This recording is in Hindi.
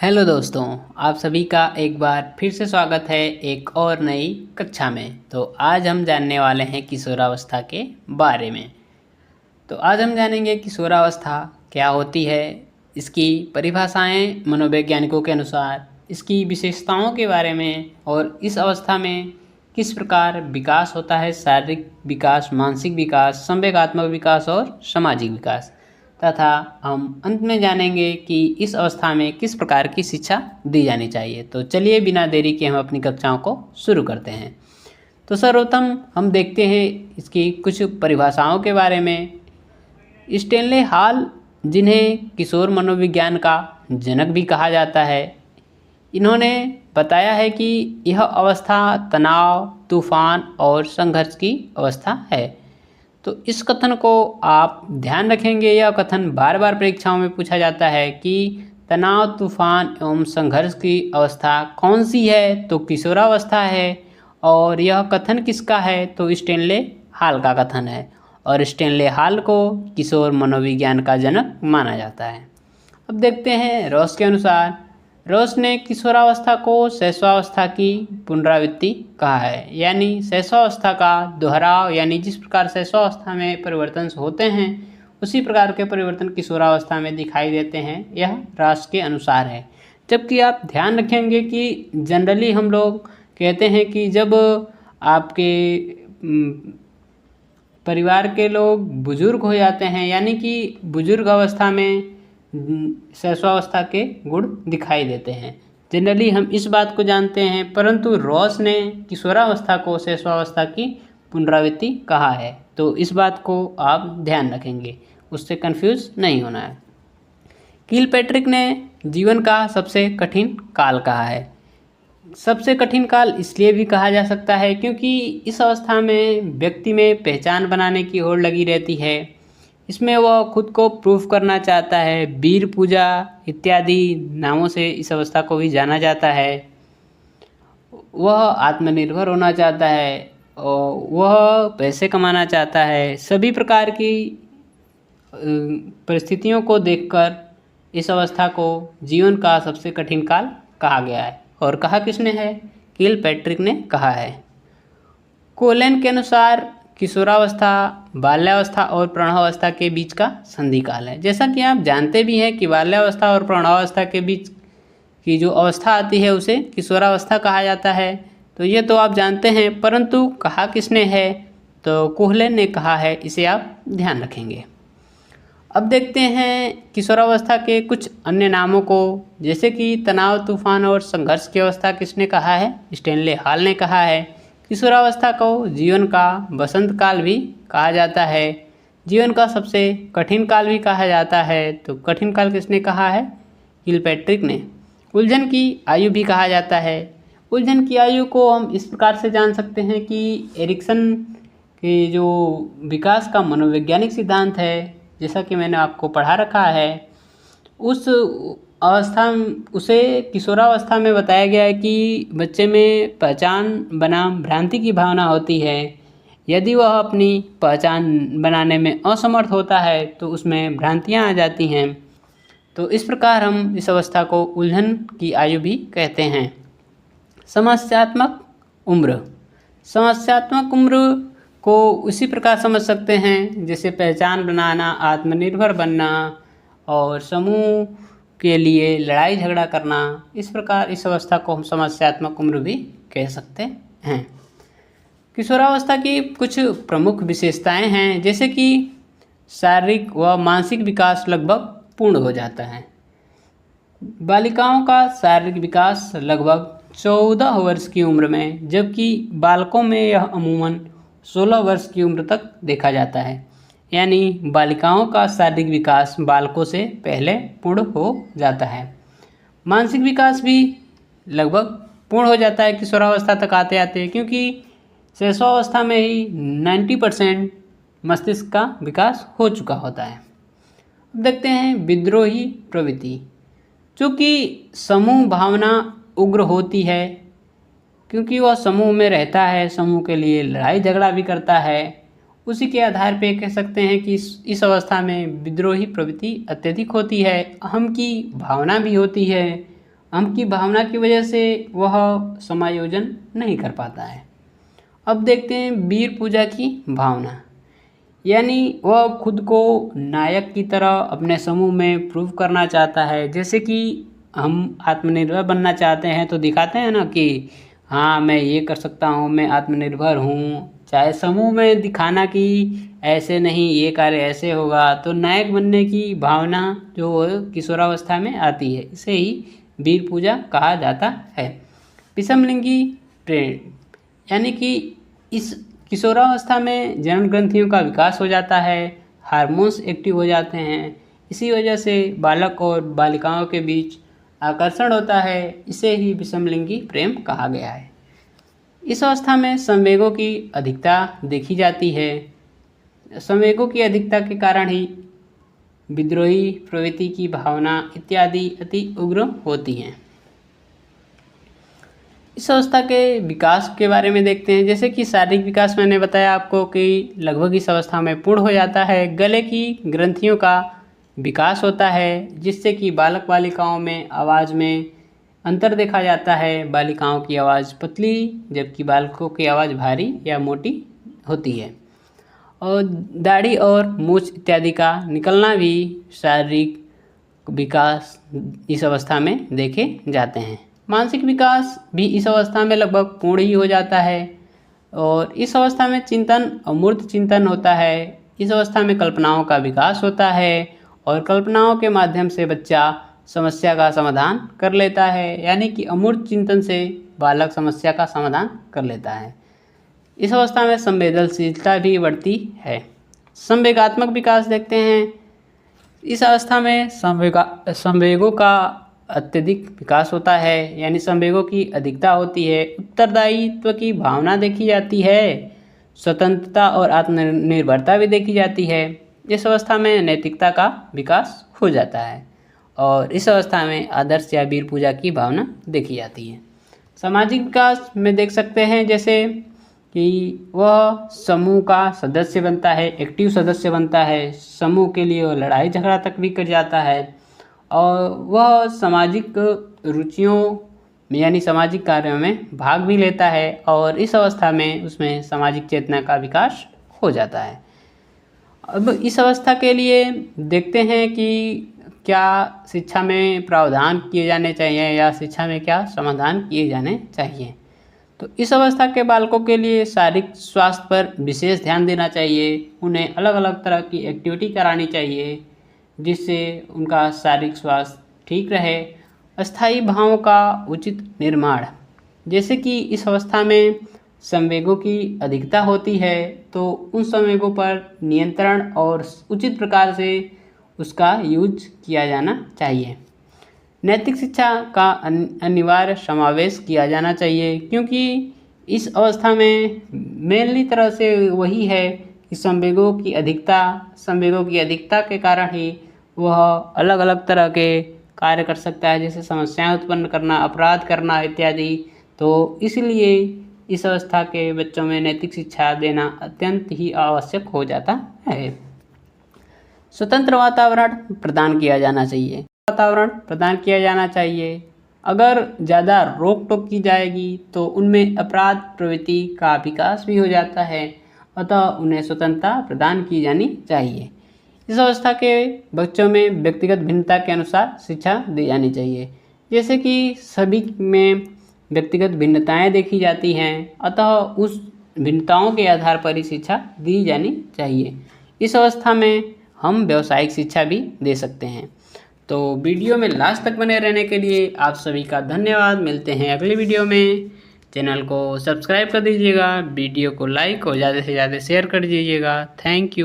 हेलो दोस्तों, आप सभी का एक बार फिर से स्वागत है एक और नई कक्षा में। तो आज हम जानने वाले हैं किशोरावस्था के बारे में। तो आज हम जानेंगे किशोरावस्था क्या होती है, इसकी परिभाषाएं मनोवैज्ञानिकों के अनुसार, इसकी विशेषताओं के बारे में और इस अवस्था में किस प्रकार विकास होता है, शारीरिक विकास, मानसिक विकास, संवेगात्मक विकास और सामाजिक विकास, तथा हम अंत में जानेंगे कि इस अवस्था में किस प्रकार की शिक्षा दी जानी चाहिए। तो चलिए बिना देरी के हम अपनी कक्षाओं को शुरू करते हैं। तो सर्वप्रथम हम देखते हैं इसकी कुछ परिभाषाओं के बारे में। स्टेनले हॉल, जिन्हें किशोर मनोविज्ञान का जनक भी कहा जाता है, इन्होंने बताया है कि यह अवस्था तनाव, तूफान और संघर्ष की अवस्था है। तो इस कथन को आप ध्यान रखेंगे। यह कथन बार बार परीक्षाओं में पूछा जाता है कि तनाव, तूफान एवं संघर्ष की अवस्था कौन सी है, तो किशोरावस्था है। और यह कथन किसका है, तो स्टेनले हॉल का कथन है। और स्टेनले हॉल को किशोर मनोविज्ञान का जनक माना जाता है। अब देखते हैं रॉस के अनुसार। रॉस ने किशोरावस्था को शैशवावस्था की पुनरावृत्ति कहा है, यानी शैशवावस्था का दोहराव। यानी जिस प्रकार शैशवावस्था में परिवर्तन होते हैं उसी प्रकार के परिवर्तन किशोरावस्था में दिखाई देते हैं, यह रॉस के अनुसार है। जबकि आप ध्यान रखेंगे कि जनरली हम लोग कहते हैं कि जब आपके परिवार के लोग बुजुर्ग हो जाते हैं, यानी कि बुजुर्ग अवस्था में शैशवावस्था के गुण दिखाई देते हैं। जनरली हम इस बात को जानते हैं, परंतु रॉस ने किशोरावस्था को शैशवावस्था की पुनरावृत्ति कहा है। तो इस बात को आप ध्यान रखेंगे, उससे कंफ्यूज नहीं होना है। किलपैट्रिक ने जीवन का सबसे कठिन काल कहा है। सबसे कठिन काल इसलिए भी कहा जा सकता है क्योंकि इस अवस्था में व्यक्ति में पहचान बनाने की होड़ लगी रहती है। इसमें वह खुद को प्रूफ करना चाहता है। वीर पूजा इत्यादि नामों से इस अवस्था को भी जाना जाता है। वह आत्मनिर्भर होना चाहता है और वह पैसे कमाना चाहता है। सभी प्रकार की परिस्थितियों को देखकर इस अवस्था को जीवन का सबसे कठिन काल कहा गया है। और कहा किसने है? किलपैट्रिक ने कहा है। कोलेन के अनुसार किशोरावस्था बाल्यावस्था और प्रौढ़ावस्था के बीच का संधि काल है। जैसा कि आप जानते भी हैं कि बाल्यावस्था और प्रौढ़ावस्था के बीच की जो अवस्था आती है उसे किशोरावस्था कहा जाता है। तो ये तो आप जानते हैं, परंतु कहा किसने है? तो कोहलेन ने कहा है। इसे आप ध्यान रखेंगे। अब देखते हैं किशोरावस्था के कुछ अन्य नामों को, जैसे कि तनाव, तूफान और संघर्ष की अवस्था किसने कहा है? स्टेनले हॉल ने कहा है। किशोरावस्था को जीवन का बसंत काल भी कहा जाता है, जीवन का सबसे कठिन काल भी कहा जाता है। तो कठिन काल किसने कहा है? किलपैट्रिक ने। उलझन की आयु भी कहा जाता है। उलझन की आयु को हम इस प्रकार से जान सकते हैं कि एरिक्सन के जो विकास का मनोवैज्ञानिक सिद्धांत है, जैसा कि मैंने आपको पढ़ा रखा है, उस अवस्था उसे किशोरावस्था में बताया गया है कि बच्चे में पहचान बनाम भ्रांति की भावना होती है। यदि वह अपनी पहचान बनाने में असमर्थ होता है तो उसमें भ्रांतियां आ जाती हैं। तो इस प्रकार हम इस अवस्था को उलझन की आयु भी कहते हैं। समस्यात्मक उम्र। समस्यात्मक उम्र को उसी प्रकार समझ सकते हैं जैसे पहचान बनाना, आत्मनिर्भर बनना और समूह के लिए लड़ाई झगड़ा करना। इस प्रकार इस अवस्था को हम समस्यात्मक उम्र भी कह सकते हैं। किशोरावस्था की कुछ प्रमुख विशेषताएं हैं, जैसे कि शारीरिक व मानसिक विकास लगभग पूर्ण हो जाता है। बालिकाओं का शारीरिक विकास लगभग 14 वर्ष की उम्र में, जबकि बालकों में यह अमूमन 16 वर्ष की उम्र तक देखा जाता है। यानी बालिकाओं का शारीरिक विकास बालकों से पहले पूर्ण हो जाता है। मानसिक विकास भी लगभग पूर्ण हो जाता है किशोरावस्था तक आते आते, क्योंकि शैशवावस्था में ही 90% मस्तिष्क का विकास हो चुका होता है। अब देखते हैं विद्रोही प्रवृत्ति। चूँकि समूह भावना उग्र होती है, क्योंकि वह समूह में रहता है, समूह के लिए लड़ाई झगड़ा भी करता है, उसी के आधार पे कह सकते हैं कि इस अवस्था में विद्रोही प्रवृत्ति अत्यधिक होती है। अहम की भावना भी होती है हम की भावना की वजह से वह समायोजन नहीं कर पाता है। अब देखते हैं वीर पूजा की भावना, यानी वह खुद को नायक की तरह अपने समूह में प्रूव करना चाहता है। जैसे कि हम आत्मनिर्भर बनना चाहते हैं तो दिखाते हैं ना कि हाँ मैं ये कर सकता हूँ, मैं आत्मनिर्भर हूँ, चाहे समूह में दिखाना कि ऐसे नहीं ये कार्य ऐसे होगा। तो नायक बनने की भावना जो किशोरावस्था में आती है, इसे ही वीर पूजा कहा जाता है। विषमलिंगी प्रेम, यानी कि इस किशोरावस्था में जनन ग्रंथियों का विकास हो जाता है, हार्मोन्स एक्टिव हो जाते हैं, इसी वजह से बालक और बालिकाओं के बीच आकर्षण होता है, इसे ही विषमलिंगी प्रेम कहा गया है। इस अवस्था में संवेगों की अधिकता देखी जाती है। संवेगों की अधिकता के कारण ही विद्रोही प्रवृत्ति की भावना इत्यादि अति उग्र होती हैं। इस अवस्था के विकास के बारे में देखते हैं। जैसे कि शारीरिक विकास मैंने बताया आपको कि लगभग इस अवस्था में पूर्ण हो जाता है। गले की ग्रंथियों का विकास होता है, जिससे कि बालक बालिकाओं में आवाज़ में अंतर देखा जाता है। बालिकाओं की आवाज़ पतली जबकि बालकों की आवाज़ भारी या मोटी होती है। और दाढ़ी और मूछ इत्यादि का निकलना भी शारीरिक विकास इस अवस्था में देखे जाते हैं। मानसिक विकास भी इस अवस्था में लगभग पूर्ण ही हो जाता है और इस अवस्था में चिंतन अमूर्त चिंतन होता है। इस अवस्था में कल्पनाओं का विकास होता है और कल्पनाओं के माध्यम से बच्चा समस्या का समाधान कर लेता है, यानी कि अमूर्त चिंतन से बालक समस्या का समाधान कर लेता है। इस अवस्था में संवेदनशीलता भी बढ़ती है। संवेगात्मक विकास देखते हैं। इस अवस्था में संवेगों का अत्यधिक विकास होता है, यानी संवेगों की अधिकता होती है। उत्तरदायित्व की भावना देखी जाती है, स्वतंत्रता और आत्मनिर्भरता भी देखी जाती है। इस अवस्था में नैतिकता का विकास हो जाता है और इस अवस्था में आदर्श या वीर पूजा की भावना देखी जाती है। सामाजिक विकास में देख सकते हैं जैसे कि वह समूह का सदस्य बनता है, एक्टिव सदस्य बनता है, समूह के लिए वह लड़ाई झगड़ा तक भी कर जाता है और वह सामाजिक रुचियों में यानी सामाजिक कार्यों में भाग भी लेता है और इस अवस्था में उसमें सामाजिक चेतना का विकास हो जाता है। अब इस अवस्था के लिए देखते हैं कि क्या शिक्षा में प्रावधान किए जाने चाहिए या शिक्षा में क्या समाधान किए जाने चाहिए। तो इस अवस्था के बालकों के लिए शारीरिक स्वास्थ्य पर विशेष ध्यान देना चाहिए। उन्हें अलग अलग तरह की एक्टिविटी करानी चाहिए जिससे उनका शारीरिक स्वास्थ्य ठीक रहे। अस्थायी भावों का उचित निर्माण, जैसे कि इस अवस्था में संवेगों की अधिकता होती है तो उन संवेगों पर नियंत्रण और उचित प्रकार से उसका यूज किया जाना चाहिए। नैतिक शिक्षा का अनिवार्य समावेश किया जाना चाहिए क्योंकि इस अवस्था में मेनली तरह से वही है कि संवेगों की अधिकता के कारण ही वह अलग अलग तरह के कार्य कर सकता है, जैसे समस्याएं उत्पन्न करना, अपराध करना इत्यादि। तो इसलिए इस अवस्था के बच्चों में नैतिक शिक्षा देना अत्यंत ही आवश्यक हो जाता है। स्वतंत्र वातावरण प्रदान किया जाना चाहिए। अगर ज़्यादा रोक टोक की जाएगी तो उनमें अपराध प्रवृत्ति का विकास भी हो जाता है, अतः उन्हें स्वतंत्रता प्रदान की जानी चाहिए। इस अवस्था के बच्चों में व्यक्तिगत भिन्नता के अनुसार शिक्षा दी जानी चाहिए, जैसे कि सभी में व्यक्तिगत भिन्नताएं देखी जाती हैं, अतः उस भिन्नताओं के आधार पर ही शिक्षा दी जानी चाहिए। इस अवस्था में हम व्यावसायिक शिक्षा भी दे सकते हैं। तो वीडियो में लास्ट तक बने रहने के लिए आप सभी का धन्यवाद। मिलते हैं अगले वीडियो में। चैनल को सब्सक्राइब कर दीजिएगा, वीडियो को लाइक और ज़्यादा से ज़्यादा शेयर कर दीजिएगा। Thank you.